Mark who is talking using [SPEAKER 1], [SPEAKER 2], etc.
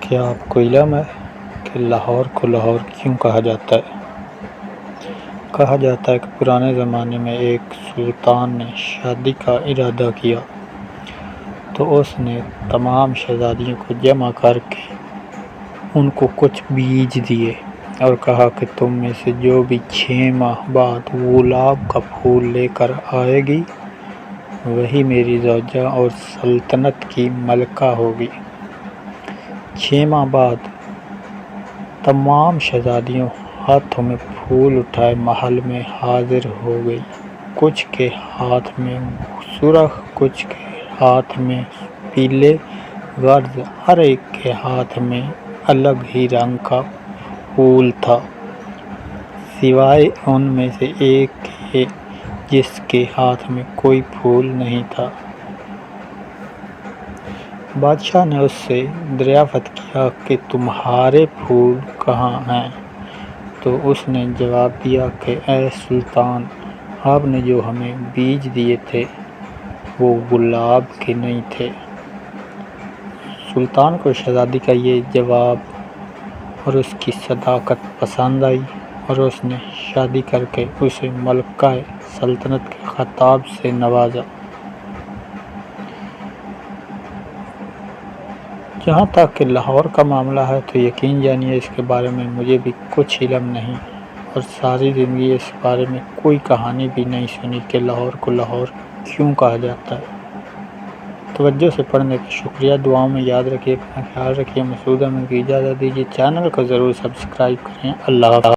[SPEAKER 1] کیا آپ کو علم ہے کہ لاہور کو لاہور کیوں کہا جاتا ہے؟ کہا جاتا ہے کہ پرانے زمانے میں ایک سلطان نے شادی کا ارادہ کیا تو اس نے تمام شہزادیوں کو جمع کر کے ان کو کچھ بیج دیے اور کہا کہ تم میں سے جو بھی 6 ماہ بعد گلاب کا پھول لے کر آئے گی وہی میری زوجہ اور سلطنت کی ملکہ ہوگی۔ 6 ماہ بعد تمام شہزادیوں ہاتھوں میں پھول اٹھائے محل میں حاضر ہو گئی۔ کچھ کے ہاتھ میں سرخ، کچھ کے ہاتھ میں پیلے، غرض ہر ایک کے ہاتھ میں الگ ہی رنگ کا پھول تھا سوائے ان میں سے ایک کے جس کے ہاتھ میں کوئی پھول نہیں تھا۔ بادشاہ نے اس سے دریافت کیا کہ تمہارے پھول کہاں ہیں؟ تو اس نے جواب دیا کہ اے سلطان، آپ نے جو ہمیں بیج دیے تھے وہ گلاب کے نہیں تھے۔ سلطان کو شہزادی کا یہ جواب اور اس کی صداقت پسند آئی اور اس نے شادی کر کے اسے ملکہ سلطنت کے خطاب سے نوازا۔ جہاں تک کہ لاہور کا معاملہ ہے تو یقین جانیے اس کے بارے میں مجھے بھی کچھ علم نہیں اور ساری زندگی اس بارے میں کوئی کہانی بھی نہیں سنی کہ لاہور کو لاہور کیوں کہا جاتا ہے۔ توجہ سے پڑھنے کا شکریہ۔ دعاؤں میں یاد رکھیے، اپنا خیال رکھیے۔ مسعود احمد کی اجازت دیجیے۔ چینل کو ضرور سبسکرائب کریں۔ اللہ حافظ۔